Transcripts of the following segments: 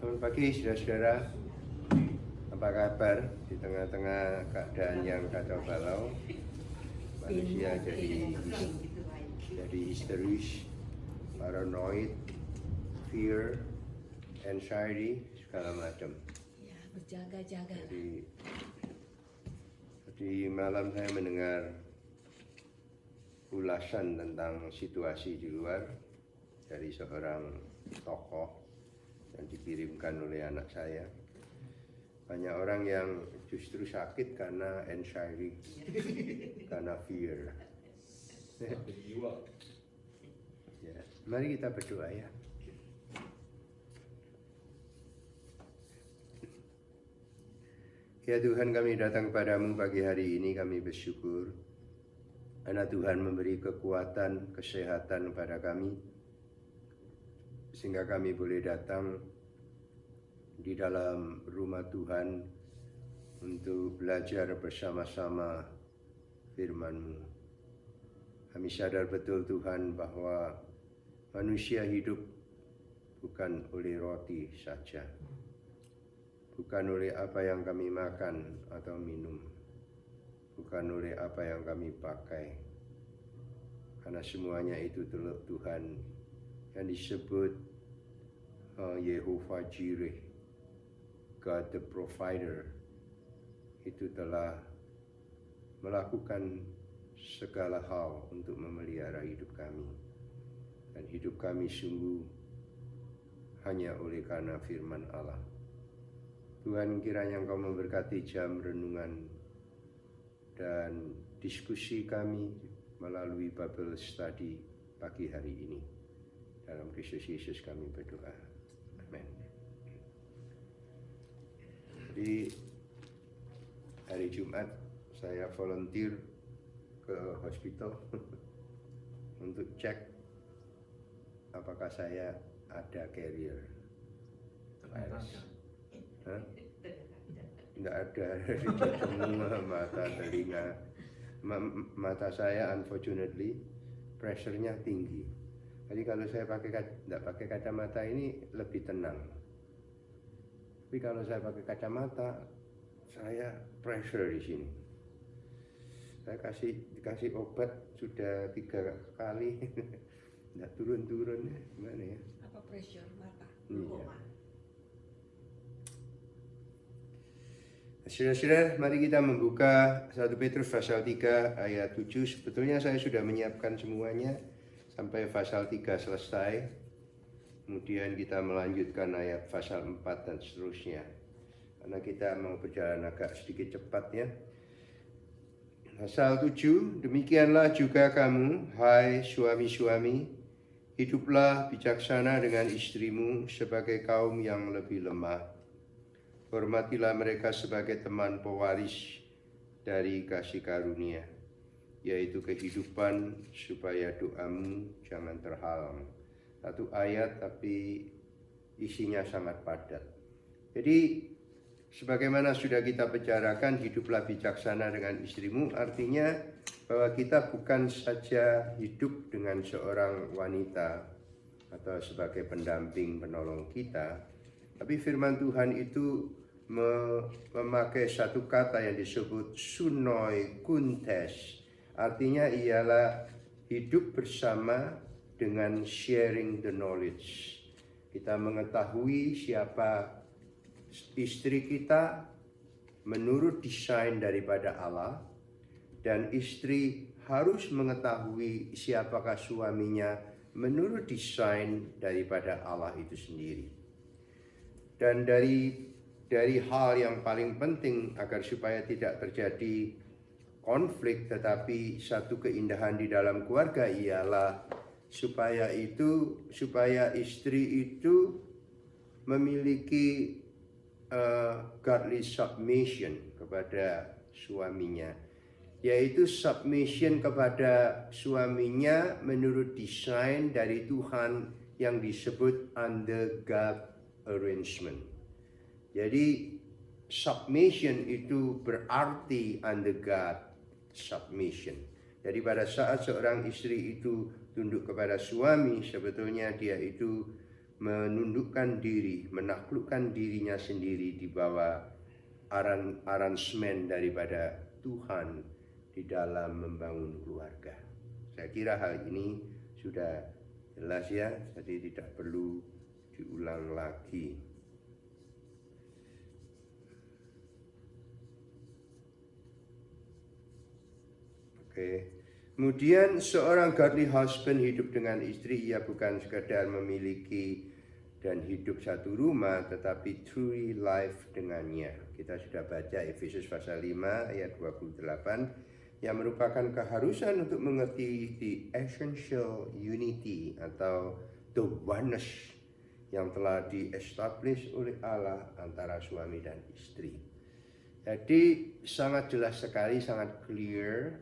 Selamat pagi saudara-saudara. Apa kabar di tengah-tengah keadaan yang kacau balau? Manusia jadi histeris, paranoid, fear, anxiety, segala macam. Ya, berjaga-jaga. Di malam saya mendengar ulasan tentang situasi di luar dari seorang tokoh yang dikirimkan oleh anak saya. Banyak orang yang justru sakit karena anxiety, karena fear. Ya, mari kita berdoa ya. Ya Tuhan, kami datang kepadamu pagi hari ini, kami bersyukur karena Tuhan memberi kekuatan, kesehatan kepada kami, sehingga kami boleh datang di dalam rumah Tuhan untuk belajar bersama-sama firman-Mu. Kami sadar betul Tuhan bahwa manusia hidup bukan oleh roti saja, bukan oleh apa yang kami makan atau minum, bukan oleh apa yang kami pakai, karena semuanya itu Tuhan yang disebut Yehovah Jireh, God the Provider, itu telah melakukan segala hal untuk memelihara hidup kami. Dan hidup kami sungguh hanya oleh karena firman Allah. Tuhan, kiranya Engkau memberkati jam renungan dan diskusi kami melalui Bible Study pagi hari ini. Dalam Kristus Yesus kami berdoa. Amin. Jadi hari Jumat saya volunteer ke hospital untuk cek apakah saya ada carrier virus. Tidak ada, semua mata, telinga, mata saya unfortunately pressure-nya tinggi. Jadi kalau saya tidak pakai kacamata ini lebih tenang. Tapi kalau saya pakai kacamata, saya pressure di sini. Saya dikasih obat sudah 3 kali, tidak turun-turun, gimana ya? Apa pressure mata? Iya. Saudara-saudara, mari kita membuka 1 Petrus pasal 3 ayat 7. Sebetulnya saya sudah menyiapkan semuanya sampai pasal 3 selesai. Kemudian kita melanjutkan ayat pasal 4 dan seterusnya. Karena kita mau berjalan agak sedikit cepat ya. Pasal 7, demikianlah juga kamu, hai suami-suami, hiduplah bijaksana dengan istrimu sebagai kaum yang lebih lemah. Hormatilah mereka sebagai teman pewaris dari kasih karunia, yaitu kehidupan, supaya doamu jangan terhalang. 1 ayat tapi isinya sangat padat. Jadi sebagaimana sudah kita bicarakan, hiduplah bijaksana dengan istrimu, artinya bahwa kita bukan saja hidup dengan seorang wanita atau sebagai pendamping penolong kita, tapi firman Tuhan itu memakai satu kata yang disebut sunoi kuntes. Artinya ialah hidup bersama dengan sharing the knowledge. Kita mengetahui siapa istri kita menurut desain daripada Allah, dan istri harus mengetahui siapakah suaminya menurut desain daripada Allah itu sendiri. Dan dari hal yang paling penting agar supaya tidak terjadi konflik tetapi satu keindahan di dalam keluarga ialah supaya istri itu memiliki godly submission kepada suaminya, yaitu submission kepada suaminya menurut desain dari Tuhan yang disebut under God arrangement. Jadi submission itu berarti under God submission. Jadi pada saat seorang istri itu tunduk kepada suami, sebetulnya dia itu menundukkan diri, menaklukkan dirinya sendiri di bawah aransemen daripada Tuhan di dalam membangun keluarga. Saya kira hal ini sudah jelas ya, jadi tidak perlu diulang lagi. Oke. Kemudian seorang godly husband hidup dengan istri, ia bukan sekadar memiliki dan hidup satu rumah, tetapi truly life dengannya. Kita sudah baca Efesus pasal 5 ayat 28 yang merupakan keharusan untuk mengerti the essential unity atau the oneness yang telah di-establish oleh Allah antara suami dan istri. Jadi sangat jelas sekali, sangat clear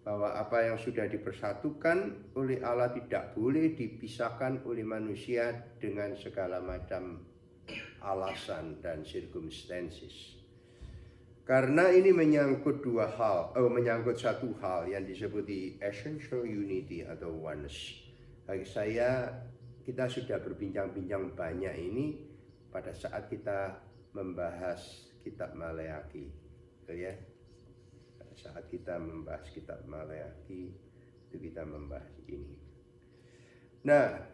bahwa apa yang sudah dipersatukan oleh Allah tidak boleh dipisahkan oleh manusia dengan segala macam alasan dan circumstances. Karena ini menyangkut menyangkut satu hal yang disebut the essential unity atau oneness. Bagi saya, kita sudah berbincang-bincang banyak ini pada saat kita membahas kitab Maleakhi, ya. Saat kita membahas kitab Maleakhi itu kita membahas ini. Nah,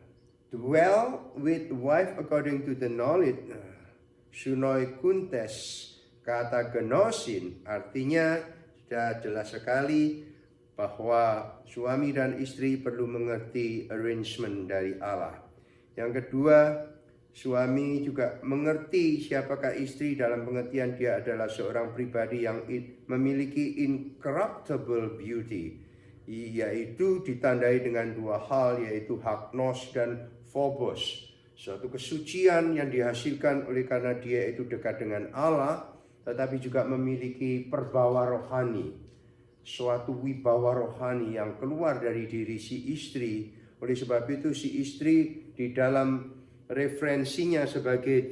dwell with wife according to the knowledge, sunoi kuntes, kata genosin artinya sudah jelas sekali bahwa suami dan istri perlu mengerti arrangement dari Allah. Yang kedua, suami juga mengerti siapakah istri dalam pengertian dia adalah seorang pribadi yang memiliki incorruptible beauty, yaitu ditandai dengan dua hal, yaitu hagnos dan phobos, suatu kesucian yang dihasilkan oleh karena dia itu dekat dengan Allah, tetapi juga memiliki perbawa rohani, suatu wibawa rohani yang keluar dari diri si istri. Oleh sebab itu si istri di dalam referensinya sebagai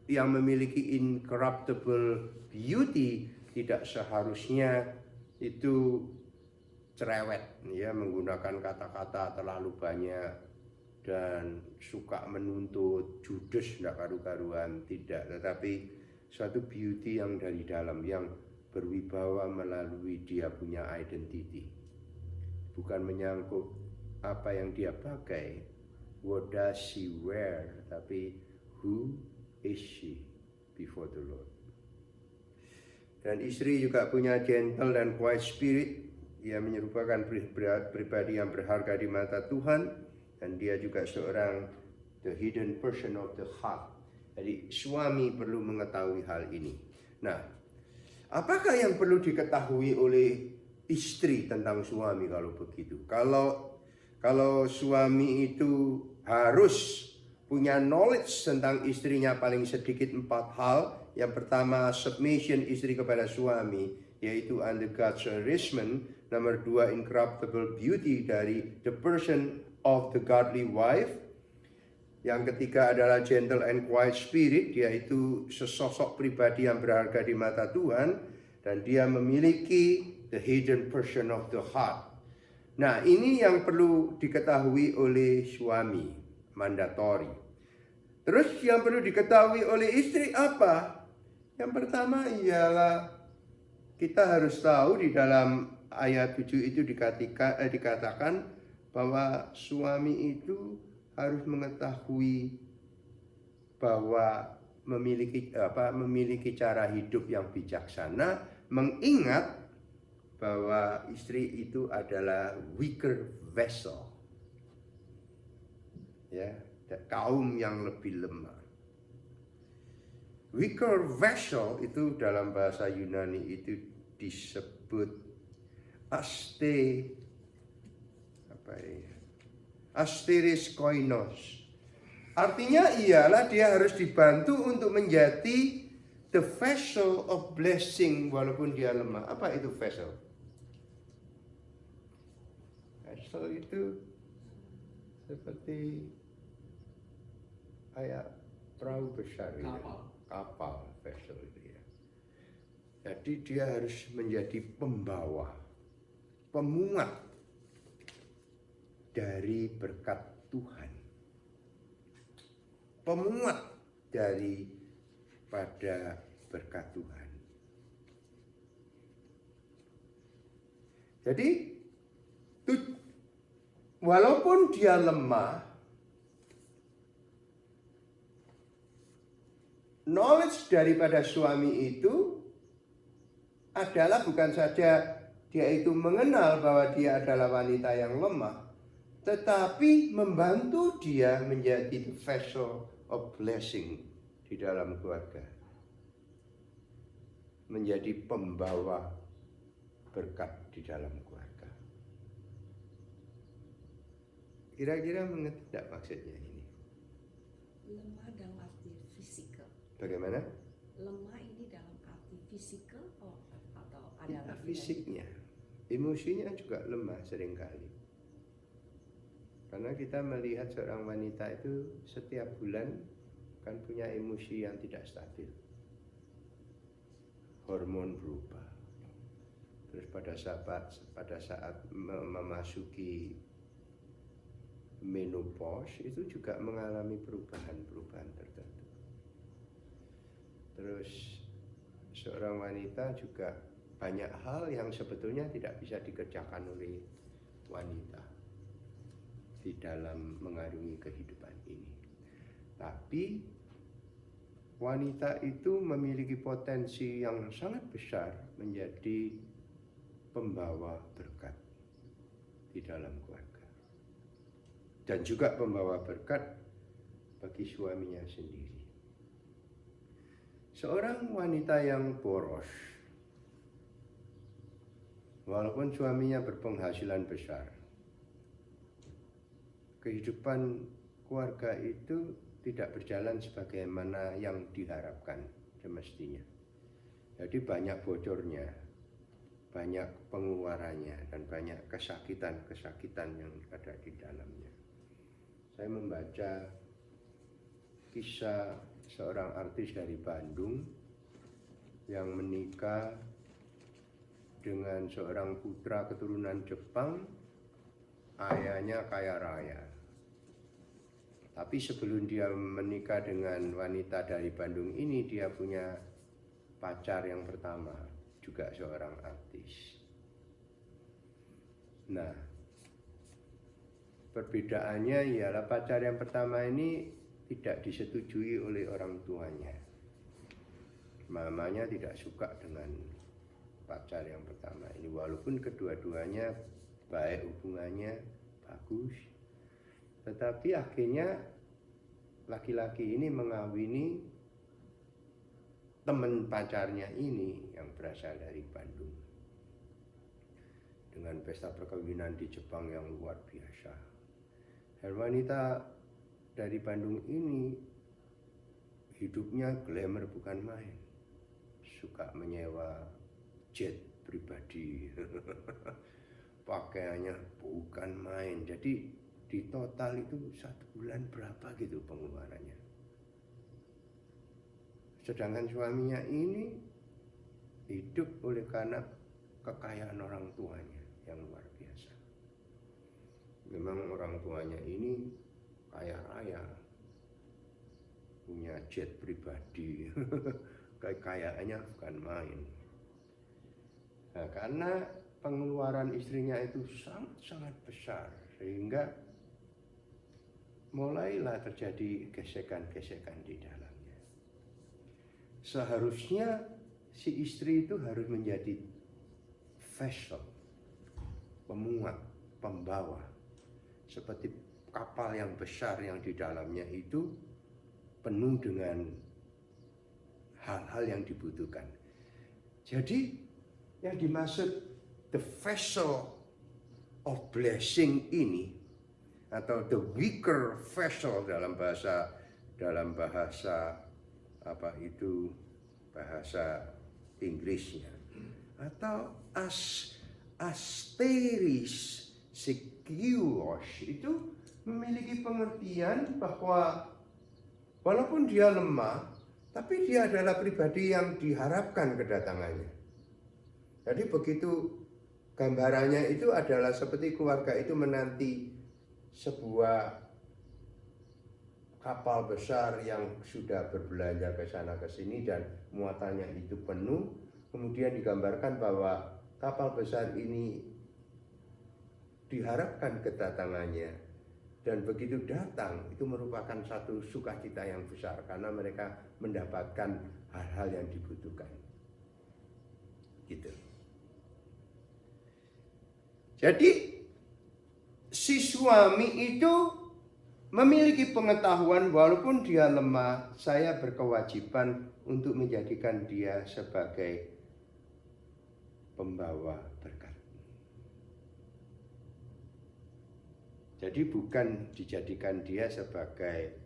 yang memiliki incorruptible beauty tidak seharusnya itu cerewet, ya, menggunakan kata-kata terlalu banyak dan suka menuntut, judes, tidak karu-karuan, tidak, tetapi suatu beauty yang dari dalam, yang berwibawa melalui dia punya identity, bukan menyangkut apa yang dia pakai, what does she wear, tapi who is she before the Lord. Dan istri juga punya gentle dan quiet spirit. Ia menyerupakan pribadi yang berharga di mata Tuhan, dan dia juga seorang the hidden person of the heart. Jadi suami perlu mengetahui hal ini. Nah, apakah yang perlu diketahui oleh istri tentang suami kalau begitu? Kalau suami itu harus punya knowledge tentang istrinya paling sedikit 4 hal. Yang pertama, submission istri kepada suami, yaitu under God's arrangement. Nomor 2, incorruptible beauty dari the person of the godly wife. Yang ketiga adalah gentle and quiet spirit, yaitu sesosok pribadi yang berharga di mata Tuhan, dan dia memiliki the hidden person of the heart. Nah, ini yang perlu diketahui oleh suami, mandatori. Terus yang perlu diketahui oleh istri apa? Yang pertama ialah kita harus tahu di dalam ayat 7 itu dikatakan bahwa suami itu harus mengetahui bahwa memiliki cara hidup yang bijaksana, mengingat bahwa istri itu adalah weaker vessel, ya, kaum yang lebih lemah. Weaker vessel itu dalam bahasa Yunani itu disebut asteris koinos. Artinya ialah dia harus dibantu untuk menjadi the vessel of blessing walaupun dia lemah. Apa itu vessel? Vessel itu seperti kayak perahu besar, kapal vessel itu ya. Jadi dia harus menjadi pembawa, pemuat dari berkat Tuhan. pemuat daripada berkat Tuhan. Jadi walaupun dia lemah, knowledge daripada suami itu adalah bukan saja dia itu mengenal bahwa dia adalah wanita yang lemah, tetapi membantu dia menjadi vessel of blessing di dalam keluarga. Menjadi pembawa berkat di dalam keluarga. Kira-kira mengerti tidak maksudnya ini? Lemah dalam arti fisikal. Bagaimana? Lemah ini dalam arti fisikal atau ada Ya, lagi fisiknya. Emosinya juga lemah seringkali. Karena kita melihat seorang wanita itu setiap bulan kan punya emosi yang tidak stabil. Hormon berubah. Terus pada saat memasuki menopause itu juga mengalami perubahan tertentu. Terus seorang wanita juga banyak hal yang sebetulnya tidak bisa dikerjakan oleh wanita di dalam mengarungi kehidupan ini. Tapi wanita itu memiliki potensi yang sangat besar menjadi pembawa berkat di dalam keluarga. Dan juga pembawa berkat bagi suaminya sendiri. Seorang wanita yang boros, walaupun suaminya berpenghasilan besar, kehidupan keluarga itu tidak berjalan sebagaimana yang diharapkan semestinya. Jadi banyak bocornya, banyak pengeluarannya, dan banyak kesakitan yang ada di dalamnya. Saya membaca kisah seorang artis dari Bandung yang menikah dengan seorang putra keturunan Jepang, ayahnya kaya raya. Tapi sebelum dia menikah dengan wanita dari Bandung ini, dia punya pacar yang pertama, juga seorang artis. Nah, perbedaannya ialah pacar yang pertama ini tidak disetujui oleh orang tuanya. Mamanya tidak suka dengan pacar yang pertama ini, walaupun kedua-duanya baik hubungannya, bagus. Tetapi akhirnya laki-laki ini mengawini teman pacarnya ini yang berasal dari Bandung dengan pesta perkawinan di Jepang yang luar biasa. Dan wanita dari Bandung ini hidupnya glamour bukan main, suka menyewa jet pribadi, pakaiannya bukan main. Jadi di total itu 1 bulan berapa gitu pengeluarannya. Sedangkan suaminya ini hidup oleh karena kekayaan orang tuanya yang luar biasa. Memang orang tuanya ini kaya raya, punya jet pribadi, kekayaannya bukan main. Nah, karena pengeluaran istrinya itu sangat-sangat besar, sehingga mulailah terjadi gesekan-gesekan di dalamnya. Seharusnya si istri itu harus menjadi vessel, pemuat, pembawa, seperti kapal yang besar yang di dalamnya itu penuh dengan hal-hal yang dibutuhkan. Jadi yang dimaksud the vessel of blessing ini, atau the weaker vessel dalam bahasa apa itu bahasa Inggrisnya, atau asteris sekios, itu memiliki pengertian bahwa walaupun dia lemah, tapi dia adalah pribadi yang diharapkan kedatangannya. Jadi begitu gambarannya itu adalah seperti keluarga itu menanti sebuah kapal besar yang sudah berbelanja ke sana ke sini dan muatannya itu penuh. Kemudian digambarkan bahwa kapal besar ini diharapkan kedatangannya, dan begitu datang itu merupakan satu sukacita yang besar karena mereka mendapatkan hal-hal yang dibutuhkan. Gitu. Jadi si suami itu memiliki pengetahuan, walaupun dia lemah, saya berkewajiban untuk menjadikan dia sebagai pembawa berkat. Jadi bukan dijadikan dia sebagai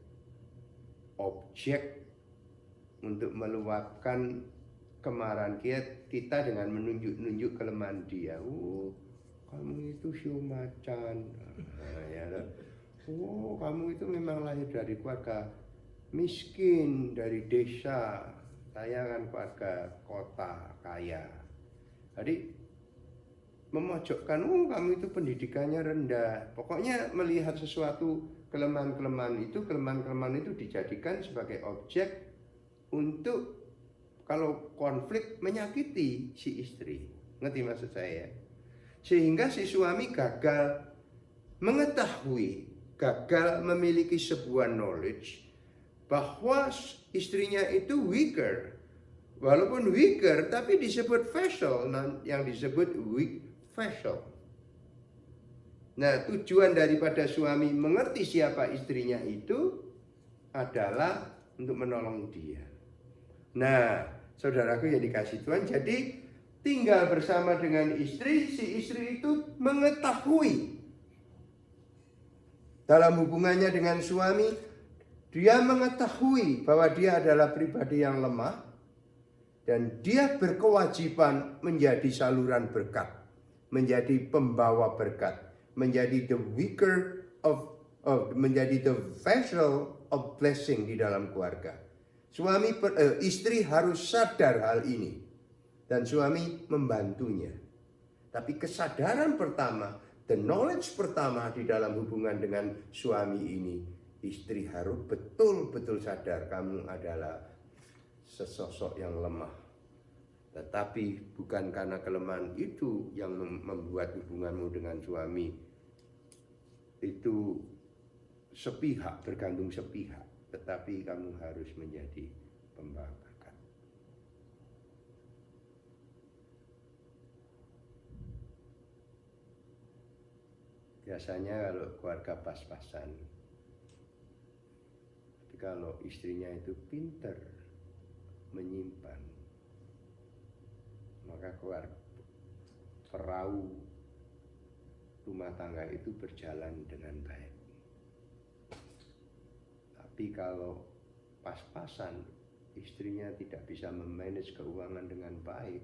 objek untuk meluapkan kemarahan kita dengan menunjuk-nunjuk kelemahan dia. Kamu itu siu macan. Kamu itu memang lahir dari keluarga miskin, dari desa. Saya kan keluarga kota kaya. Jadi memojokkan, kamu itu pendidikannya rendah. Pokoknya melihat sesuatu kelemahan-kelemahan itu dijadikan sebagai objek untuk kalau konflik menyakiti si istri. Ngerti maksud saya? Sehingga si suami gagal mengetahui, gagal memiliki sebuah knowledge bahwa istrinya itu weaker. Walaupun weaker, tapi disebut vessel, yang disebut weak vessel. Nah, tujuan daripada suami mengerti siapa istrinya itu adalah untuk menolong dia. Nah, saudaraku yang dikasih Tuhan, jadi tinggal bersama dengan istri, si istri itu mengetahui dalam hubungannya dengan suami, dia mengetahui bahwa dia adalah pribadi yang lemah dan dia berkewajiban menjadi saluran berkat, menjadi pembawa berkat, menjadi the weaker menjadi the vessel of blessing di dalam keluarga. Istri harus sadar hal ini dan suami membantunya. Tapi kesadaran pertama, the knowledge pertama di dalam hubungan dengan suami ini, istri harus betul-betul sadar kamu adalah sesosok yang lemah. Tetapi bukan karena kelemahan itu yang membuat hubunganmu dengan suami itu sepihak, bergantung sepihak. Tetapi kamu harus menjadi pembawa berkat. Biasanya kalau keluarga pas-pasan, tapi kalau istrinya itu pintar menyimpan, maka perahu rumah tangga itu berjalan dengan baik. Tapi kalau pas-pasan, istrinya tidak bisa memanage keuangan dengan baik,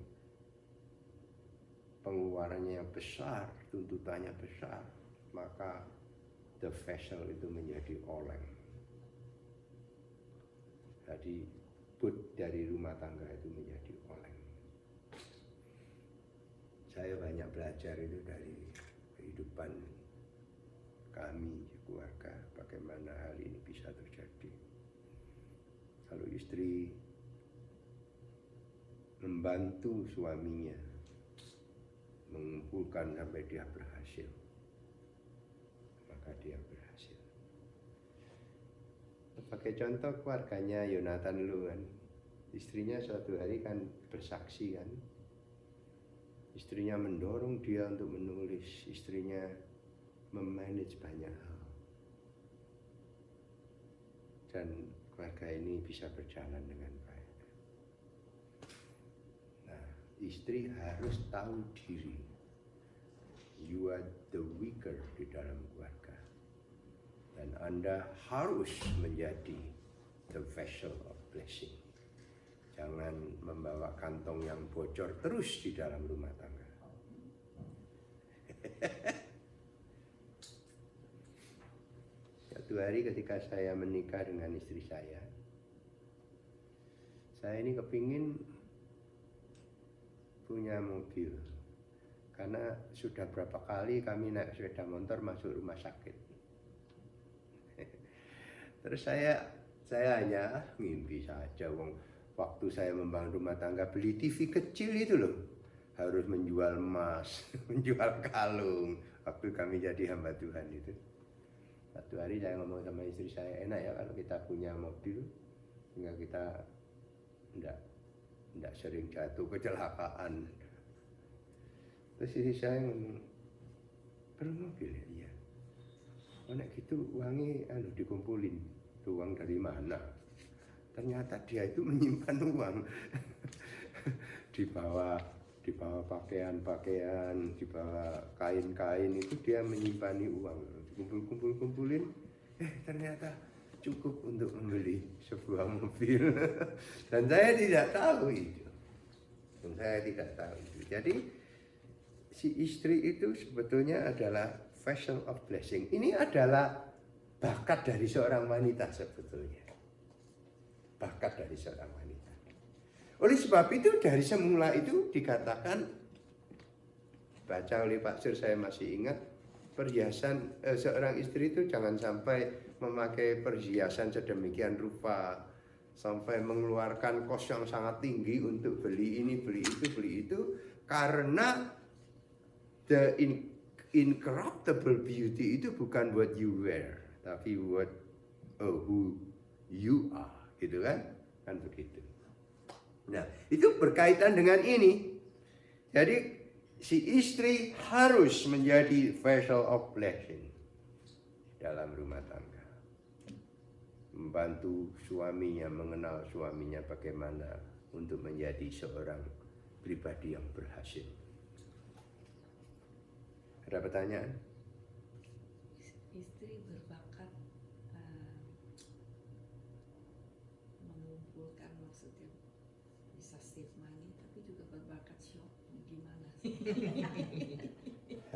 pengeluarannya besar, tuntutannya besar, maka the vessel itu menjadi oleng. Jadi boot dari rumah tangga itu menjadi oleng. Saya banyak belajar itu dari kehidupan kami di keluarga, bagaimana hal ini bisa terjadi. Kalau istri membantu suaminya mengumpulkan sampai dia berhasil, maka dia berhasil. Sebagai contoh keluarganya Yonatan Lu kan, istrinya suatu hari kan bersaksi kan, istrinya mendorong dia untuk menulis, istrinya memanage banyak hal, dan keluarga ini bisa berjalan dengan baik. Nah, istri harus tahu diri, you are the weaker di dalam keluarga, dan Anda harus menjadi the vessel of blessing. Jangan membawa kantong yang bocor terus di dalam rumah tangga. Satu hari ketika saya menikah dengan istri saya ini kepingin punya mobil. Karena sudah berapa kali kami naik sepeda motor masuk rumah sakit. Terus saya hanya ngimpi saja, waktu saya membangun rumah tangga beli TV kecil itu loh, harus menjual emas, menjual kalung. Waktu kami jadi hamba Tuhan itu, satu hari saya ngomong sama istri saya, enak ya kalau kita punya mobil, sehingga kita enggak sering jatuh kecelakaan. Terus istri saya ngomong, perlu mobil ya? Iya. Nek gitu uangnya dikumpulin. Itu uang dari mana? Ternyata dia itu menyimpan uang di bawah pakaian-pakaian, di bawah kain-kain itu dia menyimpan uang. Kumpulin, ternyata cukup untuk membeli sebuah mobil. Dan saya tidak tahu itu. Jadi si istri itu sebetulnya adalah vessel of blessing. Ini adalah bakat dari seorang wanita sebetulnya. Bakat dari seorang wanita. Oleh sebab itu dari semula itu dikatakan, baca oleh Pak Sir saya masih ingat, perhiasan seorang istri itu jangan sampai memakai perhiasan sedemikian rupa, sampai mengeluarkan kos yang sangat tinggi untuk beli ini, beli itu, karena the incorruptible beauty itu bukan what you wear, tapi who you are, gitu kan begitu. Nah, itu berkaitan dengan ini. Jadi si istri harus menjadi vessel of blessing dalam rumah tangga, membantu suaminya, mengenal suaminya bagaimana untuk menjadi seorang pribadi yang berhasil. Ada pertanyaan? Istri berbakat mengumpulkan, maksudnya bisa save money, tapi juga berbakat shopping. Gimana sih?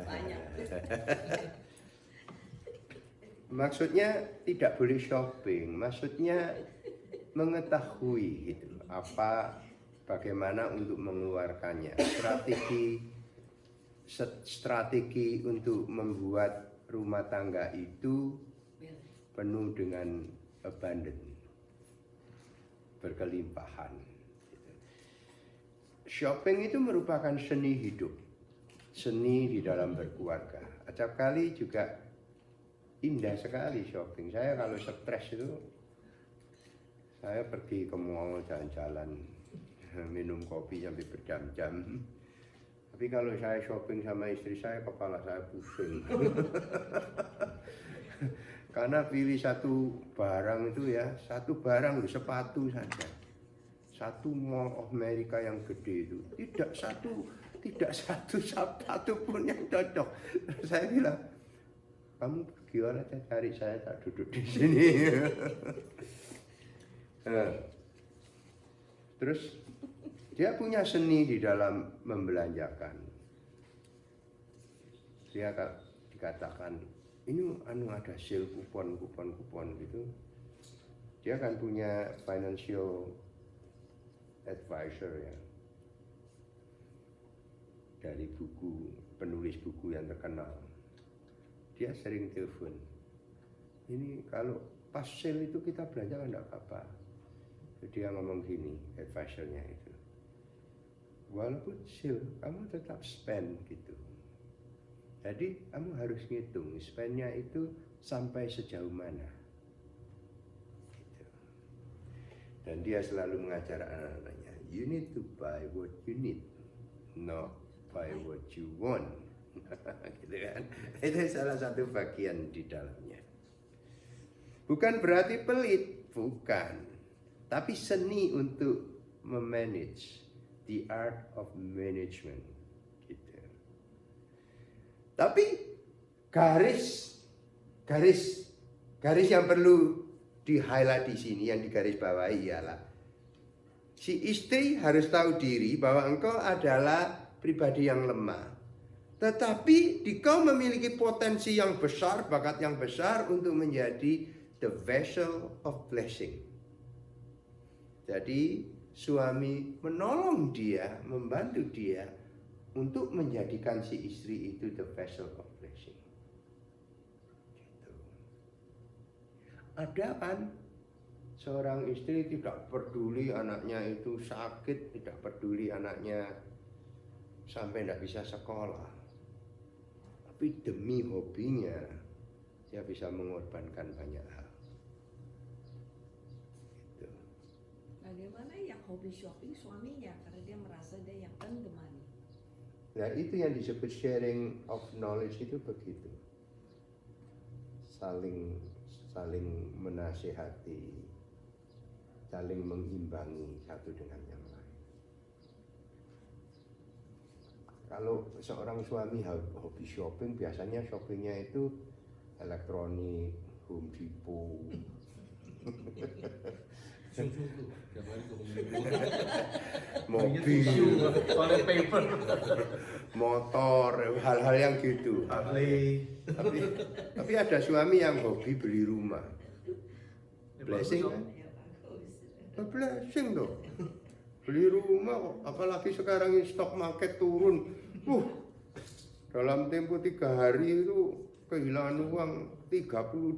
Banyak. Maksudnya tidak boleh shopping, maksudnya mengetahui gitu bagaimana untuk mengeluarkannya, strategi untuk membuat rumah tangga itu penuh dengan abundant, berkelimpahan. Shopping itu merupakan seni hidup, seni di dalam berkeluarga. Acap kali juga indah sekali shopping. Saya kalau stres itu, saya pergi ke mall, jalan-jalan, minum kopi sampai berjam-jam. Tapi kalau saya shopping sama istri saya, kepala saya pusing. Karena pilih satu barang itu ya, satu barang sepatu saja. Satu Mall of America yang gede itu, tidak satu sepatu pun yang cocok. Saya bilang, kamu pergi aja cari, saya tak duduk di sini. Terus dia punya seni di dalam membelanjakan. Dia dikatakan ini ada sale kupon gitu. Dia kan punya financial advisor ya, dari penulis buku yang terkenal. Dia sering telepon, ini kalau pas sale itu kita belanja enggak apa-apa. Dia ngomong gini, advisornya itu, walaupun sale kamu tetap spend gitu. Jadi kamu harus ngitung spendnya itu sampai sejauh mana gitu. Dan dia selalu mengajar anak-anaknya, you need to buy what you need, not buy what you want. Gitu kan? Itu salah satu bagian di dalamnya. Bukan berarti pelit, bukan. Tapi seni untuk memanage, the art of management, gitu. Tapi garis yang perlu di-highlight di sini, yang digaris bawahi ialah si istri harus tahu diri bahwa engkau adalah pribadi yang lemah. Tetapi kau memiliki potensi yang besar, bakat yang besar untuk menjadi the vessel of blessing. Jadi suami menolong dia, membantu dia untuk menjadikan si istri itu the vessel of blessing. Gitu. Ada kan seorang istri tidak peduli anaknya itu sakit, tidak peduli anaknya sampai tidak bisa sekolah, tapi demi hobinya dia bisa mengorbankan banyak hal. Gitu. Bagaimana yang hobi shopping suaminya karena dia merasa dia yang earn the money. Nah itu yang disebut sharing of knowledge, itu begitu, saling menasihati, saling mengimbangi satu dengan yang lain. Kalau seorang suami hobi shopping, biasanya shoppingnya itu elektronik, Home Depot, mobil, toilet paper, motor, hal-hal yang gitu. Harley. Tapi ada suami yang hobi beli rumah. Blessing kan? Blessing tuh. Beli rumah kok, apalagi sekarang ini stok market turun. Dalam tempo 3 hari itu kehilangan uang 32.000.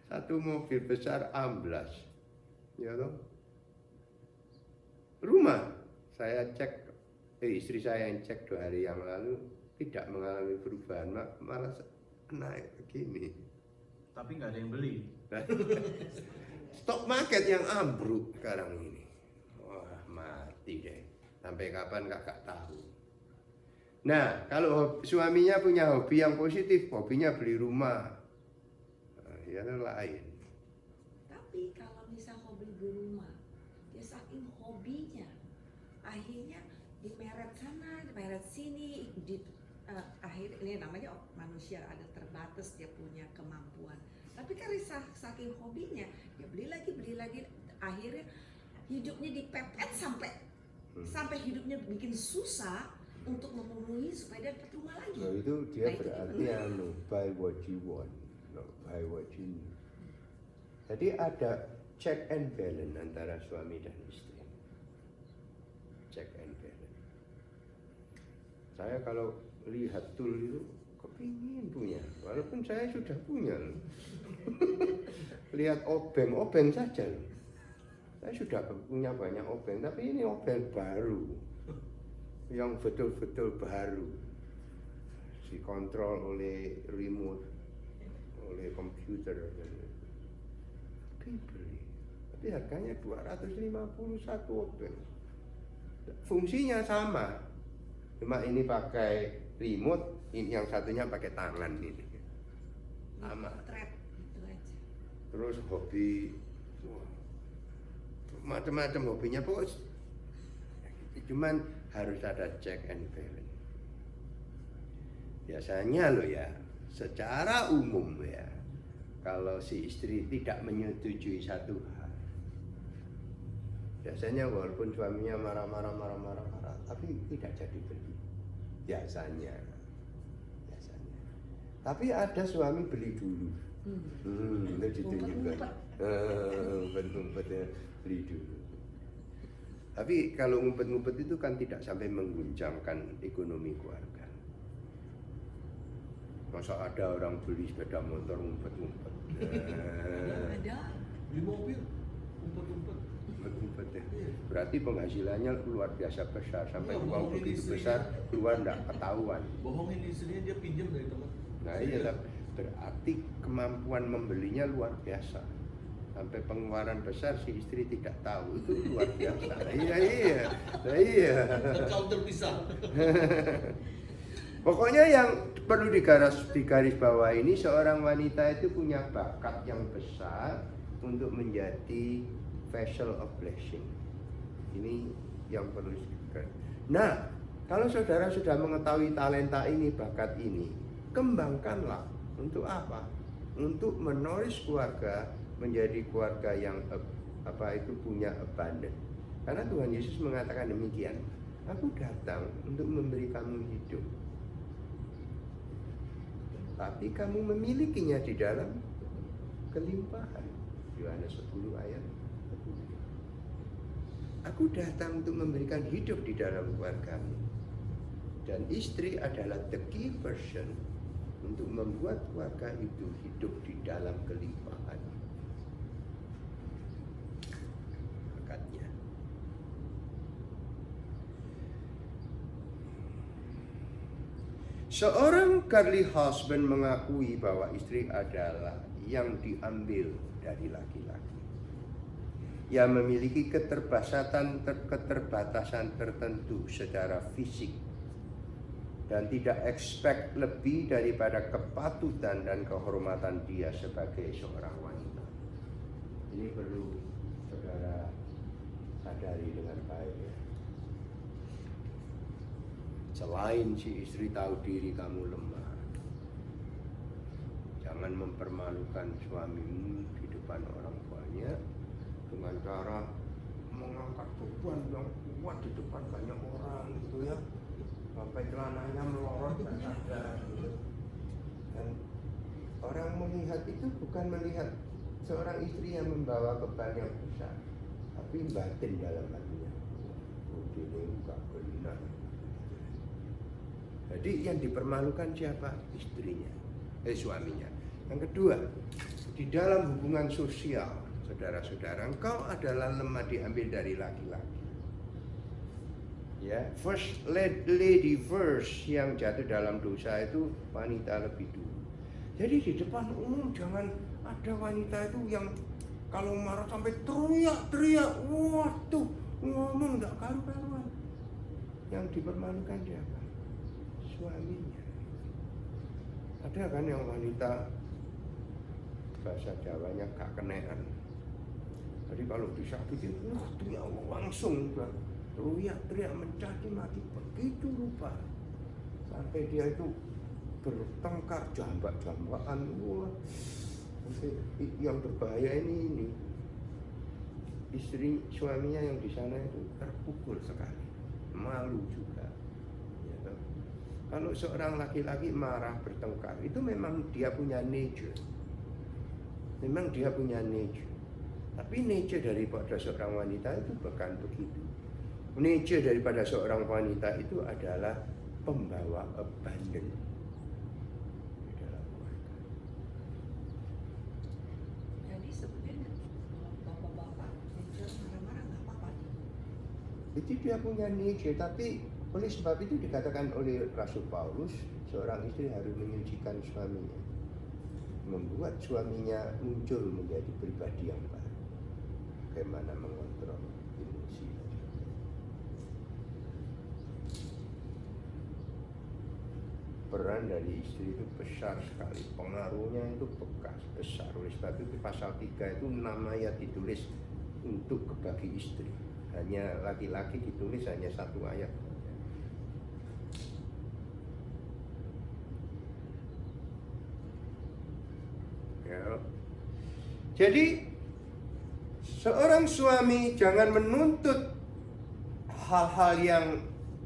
Satu mobil besar amblas. Ya toh? Rumah saya cek, istri saya yang cek 2 hari yang lalu tidak mengalami perubahan, malah naik begini. Tapi nggak ada yang beli. Stok market yang ambruk sekarang ini. Wah, mati deh. Sampai kapan kakak tahu. Nah, kalau suaminya punya hobi yang positif, hobinya beli rumah, ya lain. Tapi kalau misal hobi beli rumah, dia saking hobinya, akhirnya di meret sana, di meret sini, akhir ini namanya manusia ada terbatas, dia punya kemampuan. Tapi karena saking hobinya, dia beli lagi, akhirnya hidupnya dipepet sampai hidupnya bikin susah untuk memenuhi supaya dia dapat rumah lagi. Nah, itu dia berarti buy what you want, not buy what you need. Jadi ada check and balance antara suami dan istri. Check and balance. Saya kalau lihat tool itu kepingin punya, walaupun saya sudah punya loh. Lihat obeng saja loh. Saya sudah punya banyak obeng, tapi ini obeng baru, yang betul-betul baru, dikontrol oleh remote, oleh komputer. Tapi harganya 251 obeng. Fungsinya sama, cuma ini pakai remote, ini yang satunya pakai tangan ini. Sama. Itu aja. Terus hobi, macam-macam hobinya, pokoknya cuman harus ada check and balance. Biasanya loh ya, secara umum ya, kalau si istri tidak menyetujui satu hal, biasanya walaupun suaminya marah-marah, tapi tidak jadi beli. Biasanya. Tapi ada suami beli dulu. Itu ditunjukkan. Ngumpet-ngumpet ya, beli dulu. Tapi kalau ngumpet-ngumpet itu kan tidak sampai mengguncangkan ekonomi keluarga. Masa ada orang beli sepeda motor ngumpet-ngumpet? Ada. Beli mobil, umpet-umpet. Ngumpet ya. Berarti penghasilannya luar biasa besar, sampai Iya, uang bohongin begitu istrinya. besar keluar tidak ketahuan. Bohongin istrinya, dia pinjam dari teman. Nah iya, berarti kemampuan membelinya luar biasa. Sampai pengeluaran besar si istri tidak tahu, itu luar biasa. Iya. Account terpisah. Pokoknya yang perlu digaris bawah ini, seorang wanita itu punya bakat yang besar untuk menjadi vessel of blessing. Ini yang perlu digaris. Nah, kalau saudara sudah mengetahui talenta ini, bakat ini, kembangkanlah. Untuk apa? Untuk menoris keluarga menjadi keluarga yang punya abundant. Karena Tuhan Yesus mengatakan demikian. Aku datang untuk memberi kamu hidup, tapi kamu memilikinya di dalam kelimpahan. Yohanes 10 ayat 10. Aku datang untuk memberikan hidup di dalam keluargamu. Dan istri adalah the key person untuk membuat keluarga itu hidup di dalam kelimpahan berkatnya. Seorang godly husband mengakui bahwa istri adalah yang diambil dari laki-laki, yang memiliki keterbatasan tertentu secara fisik dan tidak expect lebih daripada kepatutan dan kehormatan dia sebagai seorang wanita. Ini perlu saudara sadari dengan baik ya. Selain si istri tahu diri kamu lemah, jangan mempermalukan suamimu di depan orang banyak dengan cara mengangkat beban yang kuat di depan banyak orang gitu ya, sampai celananya melorot dan ada gitu. Dan orang melihat itu bukan melihat seorang istri yang membawa beban yang besar, tapi batin dalam hatinya. Oh, ini enggak benar. Jadi yang dipermalukan siapa? Istrinya, suaminya. Yang kedua, di dalam hubungan sosial, saudara-saudara, engkau adalah lemah diambil dari laki-laki. Ya, first lady verse yang jatuh dalam dosa itu wanita lebih dulu. Jadi di depan umum jangan ada wanita itu yang kalau marah sampai teriak-teriak, waduh, ngomong enggak karu-karuan. Yang dipermalukan siapa? Suaminya. Ada kan yang wanita bahasa Jawanya gak kenean. Jadi kalau disakiti, teriak langsung teriak mencaci maki begitu rupa sampai dia itu bertengkar jambak-jambakan. Wah, yang berbahaya ini istri suaminya yang di sana itu terpukul sekali, malu juga. Ya, kan? Kalau seorang laki-laki marah bertengkar itu memang dia punya nature, tapi nature daripada seorang wanita itu bukan begitu. Nature daripada seorang wanita itu adalah pembawa abundant di dalam keluarga. Jadi sebenarnya bapak-bapak nature marah-marah nggak apa-apa. Itu dia punya nature, tapi oleh sebab itu dikatakan oleh Rasul Paulus, seorang istri harus menyucikan suaminya, membuat suaminya muncul menjadi pribadi yang baru. Bagaimana mengontrol emosi. Peran dari istri itu besar sekali, pengaruhnya itu besar. Oleh sebab itu pasal 3 itu 6 ayat ditulis untuk bagi istri, hanya laki-laki ditulis hanya 1 ayat. Ya. Jadi seorang suami jangan menuntut hal-hal yang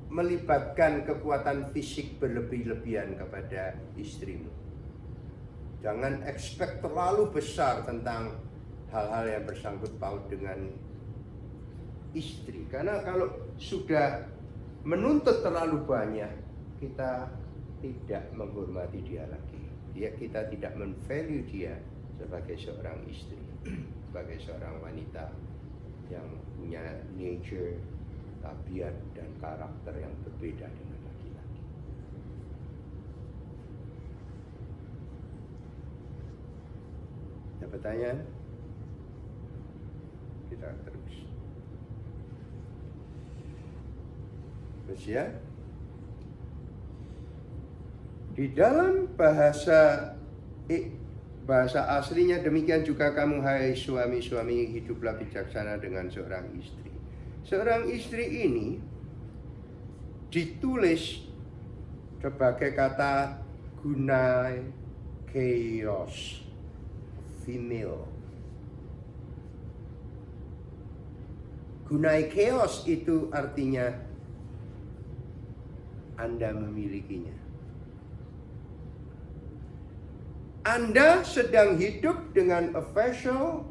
melibatkan kekuatan fisik berlebih-lebihan kepada istrimu. Jangan expect terlalu besar tentang hal-hal yang bersangkut paut dengan istri. Karena kalau sudah menuntut terlalu banyak, kita tidak menghormati dia lagi. Kita tidak men-value dia sebagai seorang istri, sebagai seorang wanita yang punya nature, tabiat dan karakter yang berbeda dengan laki-laki. Ada pertanyaan? Kita terus. Terus ya. Di dalam bahasa aslinya demikian juga kamu hai suami-suami hiduplah bijaksana dengan seorang istri. Seorang istri ini ditulis sebagai kata gunai chaos, female. Gunai chaos itu artinya Anda memilikinya. Anda sedang hidup dengan official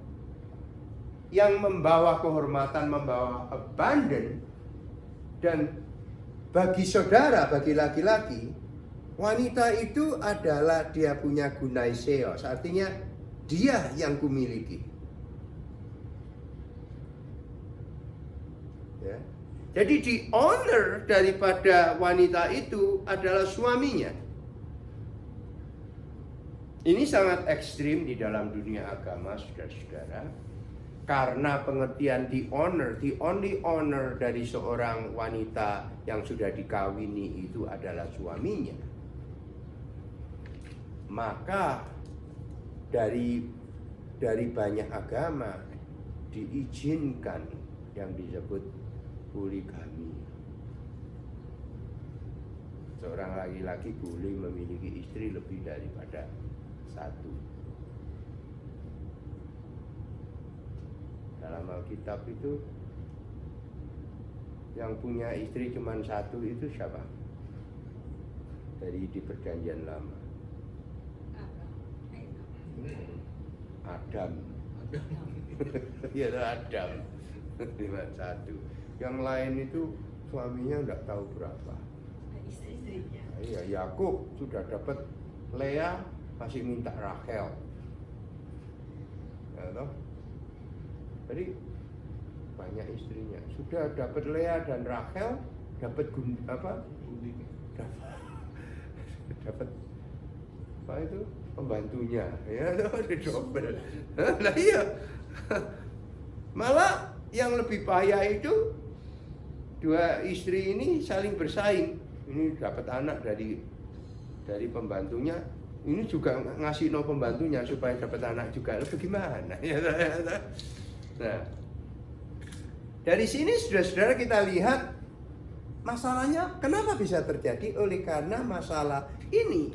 yang membawa kehormatan, membawa abundant, dan bagi saudara, bagi laki-laki, Wanita itu adalah dia punya gunaiseos, artinya dia yang kumiliki. Ya. Jadi di honor daripada wanita itu adalah suaminya. Ini sangat ekstrim di dalam dunia agama, saudara-saudara. Karena pengertian the only honor dari seorang wanita yang sudah dikawini itu adalah suaminya. Maka dari banyak agama diizinkan yang disebut poligami. Seorang laki-laki boleh memiliki istri lebih daripada satu. Dalam Alkitab itu yang punya istri cuma satu itu siapa? Dari di Perjanjian Lama. Adam. Ya Adam. Cuma satu. Yang lain itu suaminya enggak tahu berapa. Istrinya. Iya, Yakub sudah dapat Lea, masih minta Rachel. Ya, toh? Jadi banyak istrinya. Sudah dapat Lea dan Rachel, dapat dapat apa itu pembantunya, ya ada double. Nah iya, malah yang lebih payah itu dua istri ini saling bersaing. Ini dapat anak dari pembantunya, ini juga ngasih no pembantunya supaya dapat anak juga. Bagaimana? Nah, dari sini saudara-saudara kita lihat masalahnya kenapa bisa terjadi, oleh karena masalah ini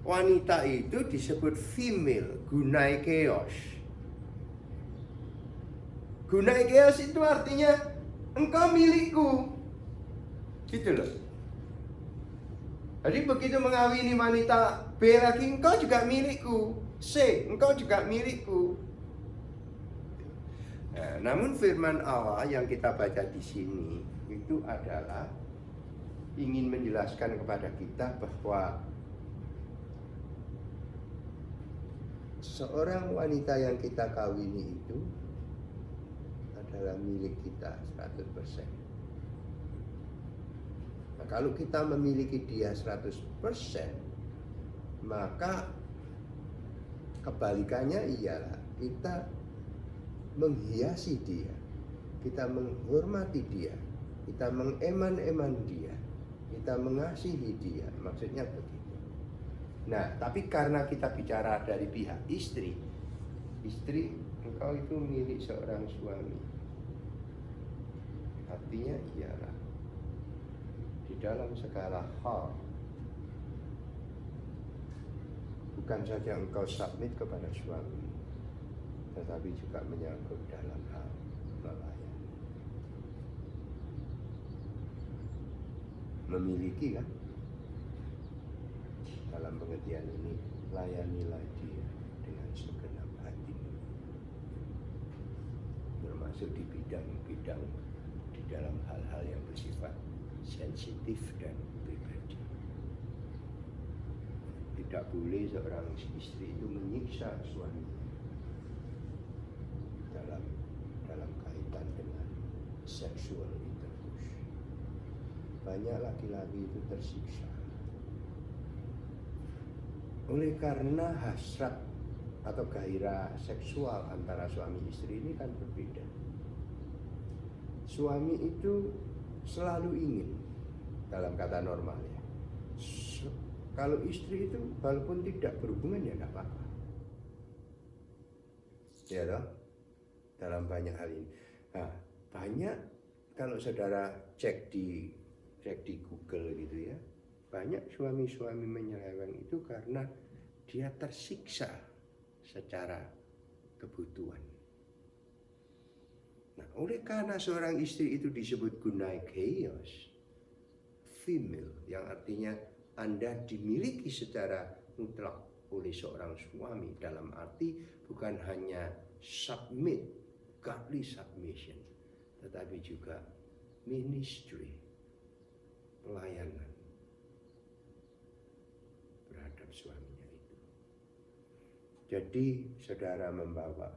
wanita itu disebut female, gunaikeos. Gunaikeos itu artinya engkau milikku, gitu loh. Jadi begitu mengawini wanita B lagi, engkau juga milikku. C, engkau juga milikku. Nah, namun firman Allah yang kita baca di sini itu adalah ingin menjelaskan kepada kita bahwa seorang wanita yang kita kawini itu adalah milik kita 100%. Nah, kalau kita memiliki dia 100%, maka kebalikannya ialah kita menghiasi dia, kita menghormati dia, kita mengeman-eman dia, kita mengasihi dia, maksudnya begitu. Nah, tapi karena kita bicara dari pihak istri, engkau itu milik seorang suami. Artinya ialah di dalam segala hal, bukan saja engkau submit kepada suami, tetapi juga menyangkut dalam hal melayani. Memiliki kan? Dalam pengertian ini, layanilah dia dengan segenap hatimu. Termasuk di bidang-bidang di dalam hal-hal yang bersifat sensitif dan pribadi. Tidak boleh seorang istri itu menyiksa suami dalam kaitan dengan sexual intercourse. Banyak laki-laki itu tersiksa oleh karena hasrat atau gairah seksual antara suami istri ini kan berbeda. Suami itu selalu ingin, dalam kata normal ya, kalau istri itu walaupun tidak berhubungan ya nggak apa-apa, ya toh? Dalam banyak hal ini. Nah, banyak kalau saudara cek di Google gitu ya, banyak suami-suami menyeleweng itu karena dia tersiksa secara kebutuhan. Nah, oleh karena seorang istri itu disebut gunaikeos, female, yang artinya Anda dimiliki secara mutlak oleh seorang suami, dalam arti bukan hanya submit, godly submission, tetapi juga ministry, pelayanan. suaminya itu. Jadi saudara membawa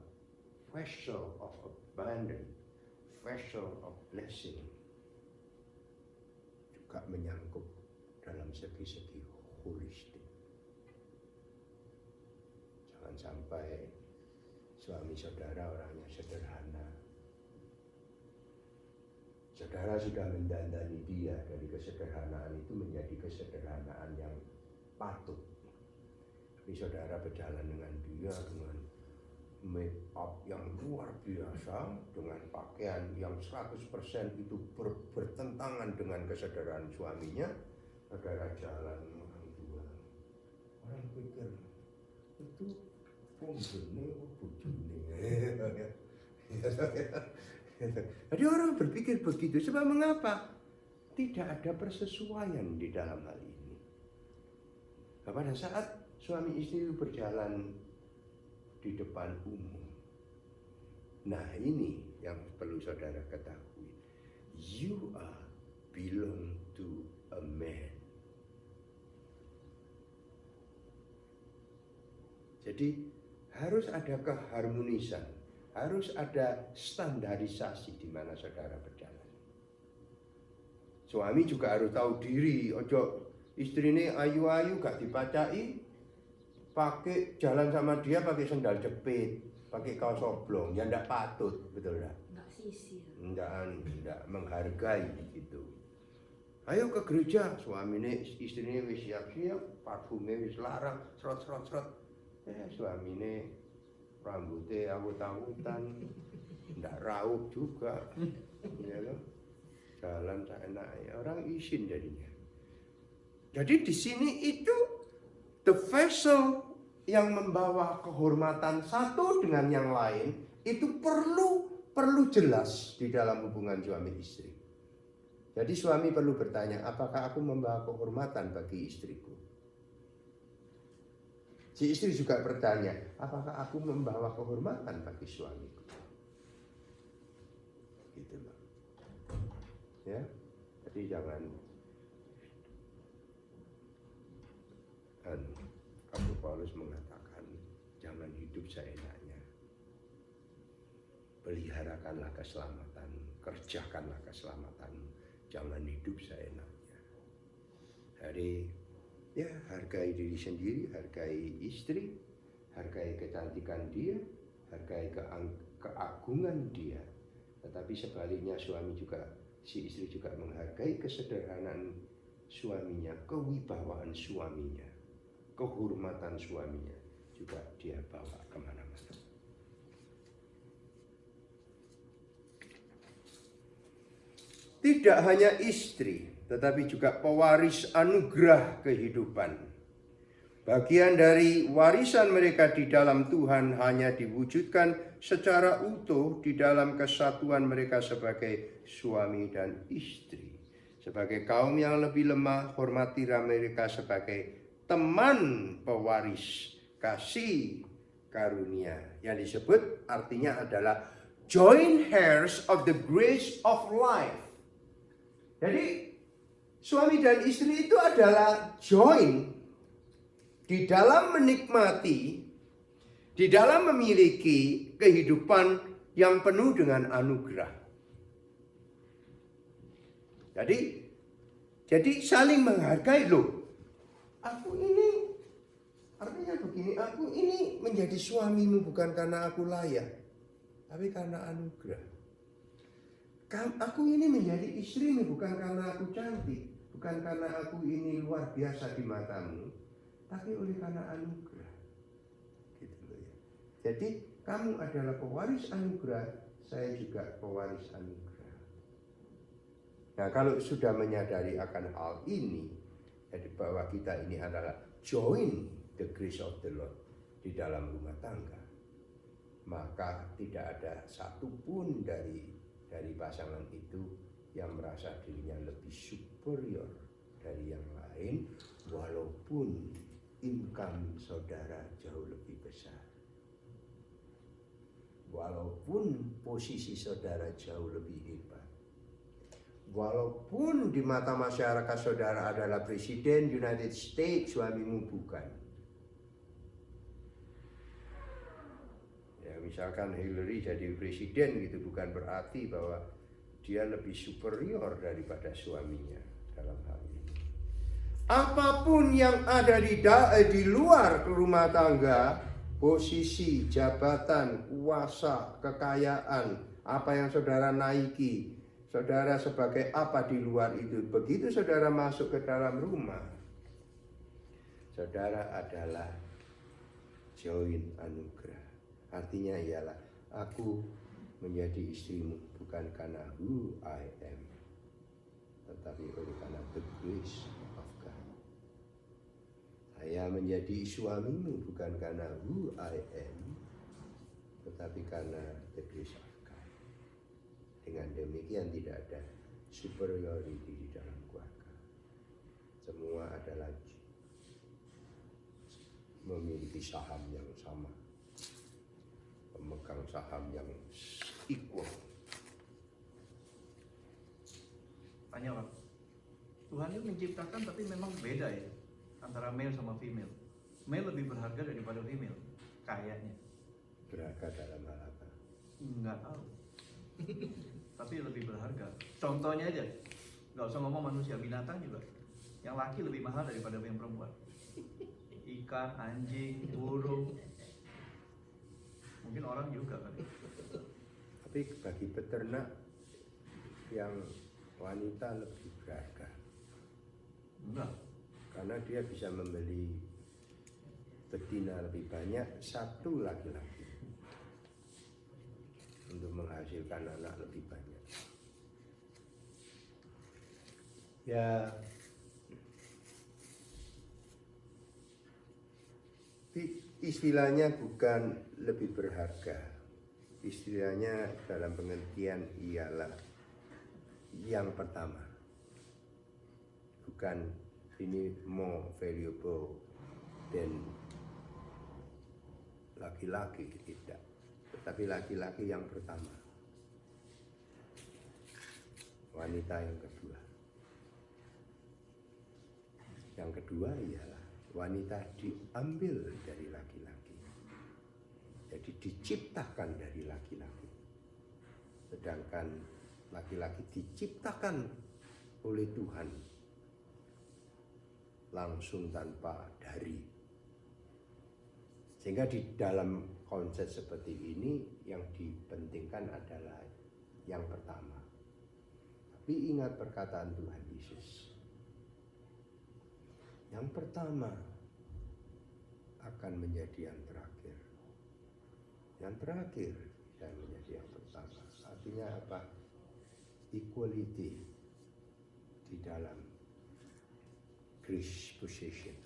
vessel of abundance, vessel of blessing, juga menyangkut dalam segi-segi holistik. Jangan sampai suami saudara orangnya sederhana. Saudara sudah mendandani dia dari kesederhanaan itu menjadi kesederhanaan yang patut. Tapi saudara berjalan dengan dia dengan make up yang luar biasa, dengan pakaian yang 100% itu bertentangan dengan kesederhanaan suaminya. Saudara jalan orang tua, orang pikir itu pembeli bujuni. Jadi orang berpikir begitu. Sebab mengapa? Tidak ada persesuaian di dalam hal ini. Nah, pada saat suami istri itu berjalan di depan umum. Nah, ini yang perlu saudara ketahui. You are belong to a man. Jadi harus ada keharmonisan, harus ada standarisasi di mana saudara berjalan. Suami juga harus tahu diri, ojo istri ini ayu-ayu gak dipacai, pakai jalan sama dia pakai sendal jepit, pakai kaos oblong, ya ndak patut, betul ndak? Nggak sisir. Ndak menghargai gitu. Ayo ke gereja, suami ini istri ini wis siap-siap, parfumnya wis larang, serot. Suami ini rambutnya awut-awutan, ndak raup juga, ya loh. Jalan seenaknya, orang isin jadinya. Jadi di sini itu the vessel yang membawa kehormatan satu dengan yang lain itu perlu jelas di dalam hubungan suami istri. Jadi suami perlu bertanya, apakah aku membawa kehormatan bagi istriku? Si istri juga bertanya, apakah aku membawa kehormatan bagi suamiku? Gitu loh. Ya, jadi jangan Abu Paulus mengatakan, jangan hidup seenaknya. Peliharakanlah keselamatan, kerjakanlah keselamatan, jangan hidup seenaknya. Jadi ya, hargai diri sendiri, hargai istri, hargai kecantikan dia, hargai keagungan dia. Tetapi sebaliknya si istri juga menghargai kesederhanaan suaminya, kewibawaan suaminya, kehormatan suaminya juga dia bawa kemana-mana. Tidak hanya istri, tetapi juga pewaris anugerah kehidupan. Bagian dari warisan mereka di dalam Tuhan hanya diwujudkan secara utuh di dalam kesatuan mereka sebagai suami dan istri. Sebagai kaum yang lebih lemah, hormatilah mereka sebagai teman pewaris kasih karunia. Yang disebut artinya adalah joint heirs of the grace of life. Jadi suami dan istri itu adalah join di dalam menikmati, di dalam memiliki kehidupan yang penuh dengan anugerah. Jadi saling menghargai loh. Aku ini, artinya begini, aku ini menjadi suamimu bukan karena aku layak, tapi karena anugerah. Aku ini menjadi istrimu bukan karena aku cantik, bukan karena aku ini luar biasa di matamu, tapi oleh karena anugerah. Gitu loh ya. Jadi kamu adalah pewaris anugerah, saya juga pewaris anugerah. Nah, kalau sudah menyadari akan hal ini, jadi bahwa kita ini adalah join the grace of the Lord di dalam rumah tangga, maka tidak ada satupun dari pasangan itu yang merasa dirinya lebih superior dari yang lain, walaupun income saudara jauh lebih besar, walaupun posisi saudara jauh lebih hebat, walaupun di mata masyarakat saudara adalah presiden United States, suamimu bukan. misalkan Hillary jadi presiden gitu, bukan berarti bahwa dia lebih superior daripada suaminya dalam hal ini. Apapun yang ada di luar rumah tangga, posisi, jabatan, kuasa, kekayaan, apa yang saudara naiki, saudara sebagai apa di luar itu, begitu saudara masuk ke dalam rumah, saudara adalah join anugerah. Artinya ialah aku menjadi istrimu bukan karena who I am, tetapi oleh karena the grace of God. Saya menjadi suamimu bukan karena who I am, tetapi karena the grace of God. Dengan demikian tidak ada superiority di dalam keluarga. Semua adalah memiliki saham yang sama, pemegang saham yang equal. Tanya Pak, Tuhan itu menciptakan tapi memang beda ya antara male sama female. Male lebih berharga daripada female, kayaknya. Berharga dalam hal apa? Nggak tahu. Tapi lebih berharga. Contohnya aja, nggak usah ngomong manusia, binatang juga. Yang laki lebih mahal daripada yang perempuan. Ikan, anjing, burung. Mungkin orang juga kali. Tapi bagi peternak yang wanita lebih berharga. Enggak. Karena dia bisa membeli betina lebih banyak, satu laki-laki, untuk menghasilkan anak lebih banyak. Ya, istilahnya bukan lebih berharga. Istilahnya dalam pengertian ialah yang pertama. Bukan ini more valuable dan laki-laki, tidak. Tetapi laki-laki yang pertama. Wanita yang kedua. Yang kedua ialah wanita diambil dari laki-laki. Jadi diciptakan dari laki-laki. Sedangkan laki-laki diciptakan oleh Tuhan langsung tanpa dari. Sehingga di dalam konsep seperti ini yang dipentingkan adalah yang pertama. Tapi ingat perkataan Tuhan Yesus. Yang pertama akan menjadi yang terakhir. Yang terakhir akan menjadi yang pertama. Artinya apa? Equality di dalam grace position.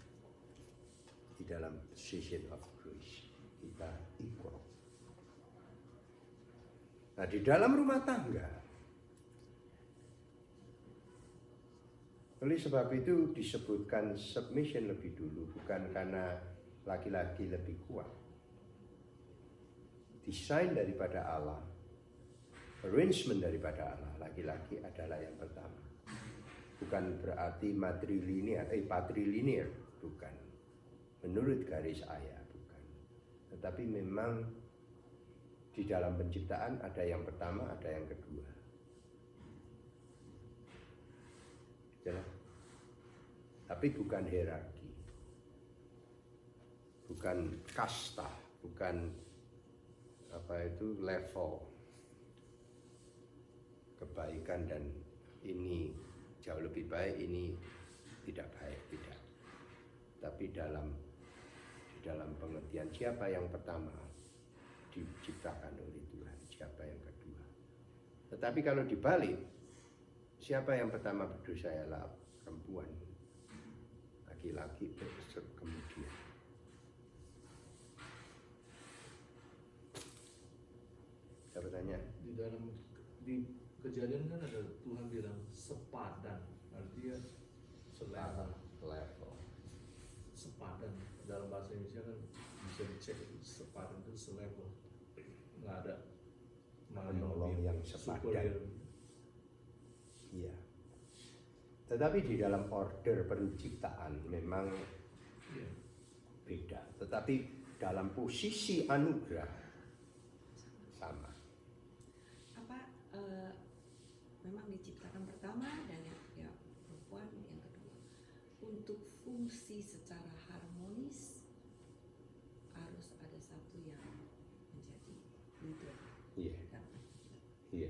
Di dalam position of grace kita equal. Nah, di dalam rumah tangga, oleh sebab itu disebutkan submission lebih dulu, bukan karena laki-laki lebih kuat. Desain daripada Allah, arrangement daripada Allah, laki-laki adalah yang pertama. Bukan berarti patrilinear, bukan. Menurut garis ayah, bukan. Tetapi memang di dalam penciptaan ada yang pertama, ada yang kedua. Jelas? Tapi bukan hierarki, bukan kasta, bukan level kebaikan dan ini jauh lebih baik, ini tidak baik, tidak. Tapi di dalam pengertian siapa yang pertama diciptakan oleh Tuhan, siapa yang kedua. Tetapi kalau dibalik, siapa yang pertama berdosa ialah perempuan, laki-laki kemudian. Saya bertanya. Di Kejadian kan ada Tuhan bilang sepadan, artinya Level. sepadan. Dalam bahasa Indonesia kan bisa dicek sepadan itu selevel, nggak ada Menolong yang sepadan. superior. Iya. Tetapi di dalam order penciptaan memang Iya. beda. Tetapi dalam posisi anugerah berfungsi secara harmonis, harus ada satu yang menjadi leader. Iya, Dan iya.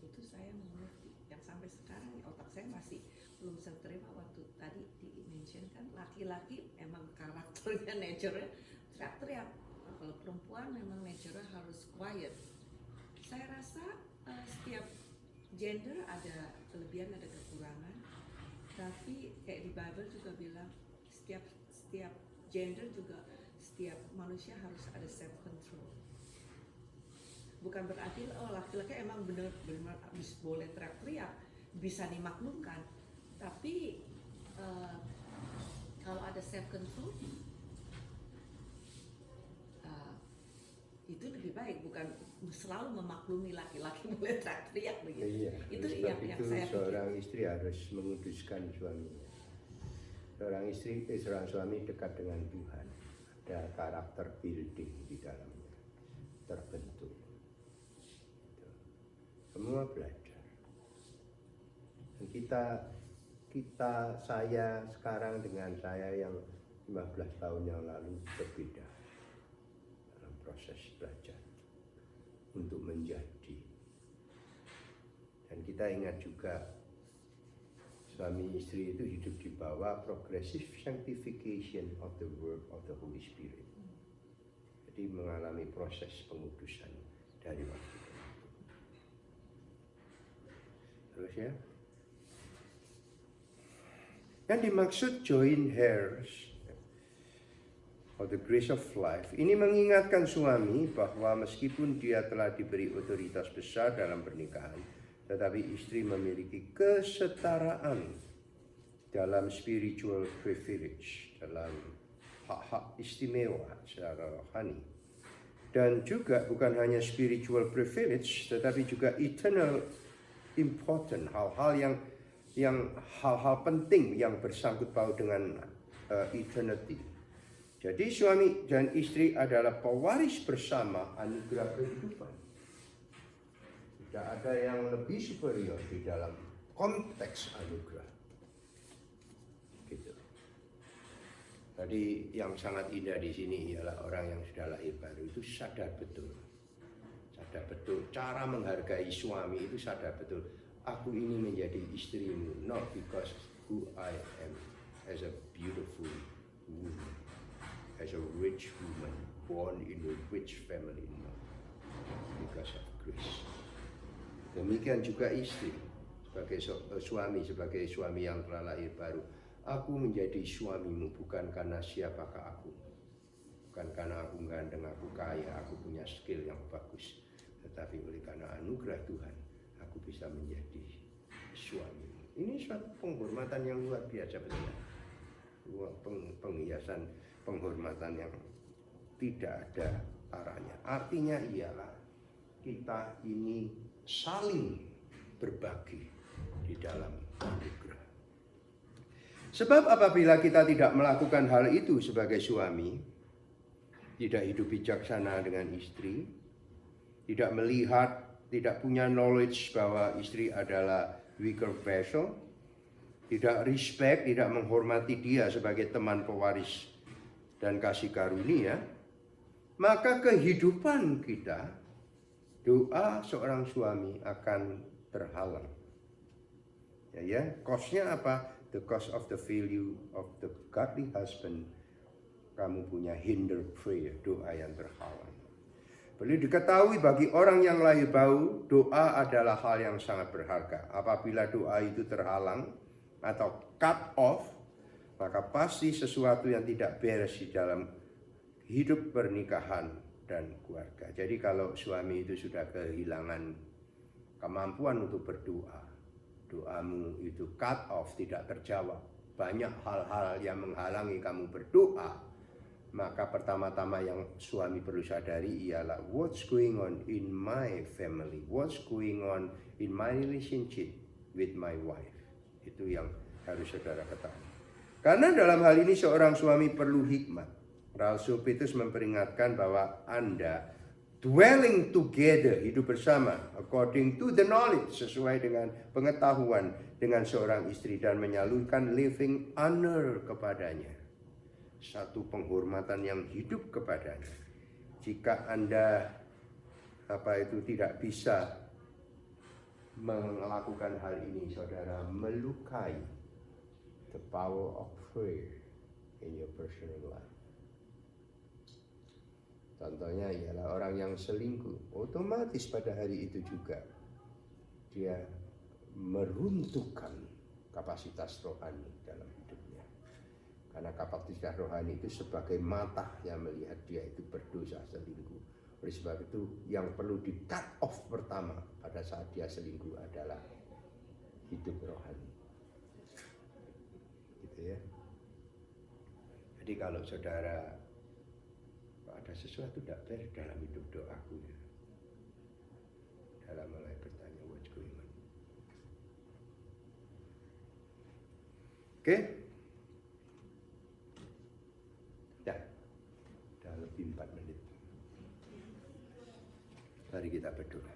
itu saya mengerti. Yang sampai sekarang otak saya masih belum bisa terima waktu tadi di-mention kan laki-laki emang karakternya, nature-nya teriak-teriak. Kalau perempuan memang nature-nya harus quiet. Saya rasa setiap gender ada kelebihan, ada kekurangan. Tapi kayak di Bible juga bilang setiap gender juga, setiap manusia harus ada self control. Bukan berarti laki-laki emang benar-benar boleh teriak-teriak, bisa dimaklumkan. Tapi kalau ada self control itu lebih baik, bukan selalu memaklumi laki-laki boleh teriak begitu. Iya, Itu oleh yang sebab itu saya seorang istri harus menguduskan suaminya. Seorang suami dekat dengan Tuhan, ada karakter building di dalamnya, terbentuk. Gitu. Semua belajar. Dan saya sekarang dengan saya yang 15 tahun yang lalu berbeda dalam proses belajar untuk menjadi. Dan kita ingat juga suami istri itu hidup di bawah progressive sanctification of the work of the Holy Spirit. Jadi mengalami proses pengudusan dari waktu ke waktu. Terus ya. Yang dimaksud joint heirs of the grace of life ini mengingatkan suami bahwa meskipun dia telah diberi otoritas besar dalam pernikahan, tetapi istri memiliki kesetaraan dalam spiritual privilege, dalam hak-hak istimewa secara rohani. Dan juga bukan hanya spiritual privilege, tetapi juga eternal important, hal-hal penting yang bersangkut paut dengan eternity. Jadi suami dan istri adalah pewaris bersama anugerah kehidupan. Tidak ada yang lebih superior di dalam konteks anugerah. Gitu. Tadi yang sangat indah di sini ialah orang yang sudah lahir baru itu sadar betul cara menghargai suami itu sadar betul. Aku ini menjadi istrimu not because who I am as a beautiful woman, as a rich woman born in a rich family, no, because of grace. Demikian juga istri sebagai sebagai suami yang telah lahir baru. Aku menjadi suamimu bukan karena siapakah aku, bukan karena aku ganteng, aku kaya, aku punya skill yang bagus, tetapi oleh karena anugerah Tuhan aku bisa menjadi suamimu. Ini suatu penghormatan yang luar biasa benar. Penghiasan penghormatan yang tidak ada arahnya. Artinya ialah kita ini saling berbagi di dalam anugerah. Sebab apabila kita tidak melakukan hal itu sebagai suami, tidak hidup bijaksana dengan istri, tidak melihat, tidak punya knowledge bahwa istri adalah weaker vessel, tidak respect, tidak menghormati dia sebagai teman pewaris dan kasih karunia, maka kehidupan kita, doa seorang suami akan terhalang. Cost-nya apa? The cost of the value of the godly husband. Kamu punya hinder prayer, doa yang terhalang. Perlu diketahui bagi orang yang lahir baru, doa adalah hal yang sangat berharga. Apabila doa itu terhalang atau cut off, maka pasti sesuatu yang tidak beres di dalam hidup pernikahan dan keluarga. Jadi kalau suami itu sudah kehilangan kemampuan untuk berdoa, doamu itu cut off, tidak terjawab, banyak hal-hal yang menghalangi kamu berdoa, maka pertama-tama yang suami perlu sadari ialah what's going on in my family, what's going on in my relationship with my wife. Itu yang harus saudara ketahui. Karena dalam hal ini seorang suami perlu hikmat. Rasul Petrus memperingatkan bahwa Anda dwelling together, hidup bersama, according to the knowledge, sesuai dengan pengetahuan dengan seorang istri dan menyalurkan living honor kepadanya. Satu penghormatan yang hidup kepadanya. Jika Anda tidak bisa melakukan hal ini, saudara melukai the power of prayer in your personal life. Contohnya ialah orang yang selingkuh, otomatis pada hari itu juga dia meruntuhkan kapasitas rohani dalam hidupnya. Karena kapasitas rohani itu sebagai mata yang melihat dia itu berdosa selingkuh. Oleh sebab itu yang perlu di cut off pertama pada saat dia selingkuh adalah hidup rohani. Gitu ya. Jadi kalau saudara ada sesuatu tidak beres dalam hidup doaku ya, dalam mulai bertanya what's going on. Oke? Dah lebih 4 menit. Mari kita berdoa.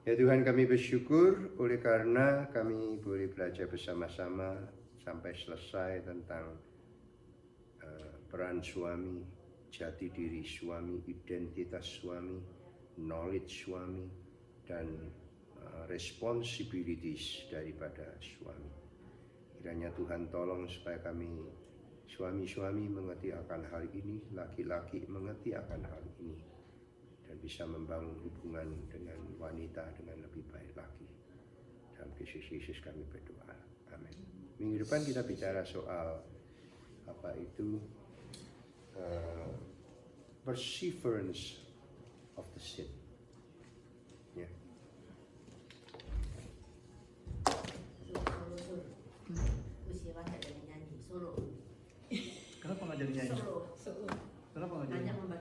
Ya Tuhan, kami bersyukur oleh karena kami boleh belajar bersama-sama sampai selesai tentang peran suami, jati diri suami, identitas suami, knowledge suami, dan responsibilities daripada suami. Kiranya Tuhan tolong supaya kami suami-suami mengerti akan hal ini, laki-laki mengerti akan hal ini, dan bisa membangun hubungan dengan wanita dengan lebih baik lagi. Dalam Kristus Yesus kami berdoa. Amin. Minggu depan kita bicara soal perseverance of the sin. Ya. Usia banyak dari nyanyi solo. Kenapa nggak jadi nyanyi? Solo. Kenapa nggak jadi nyanyi?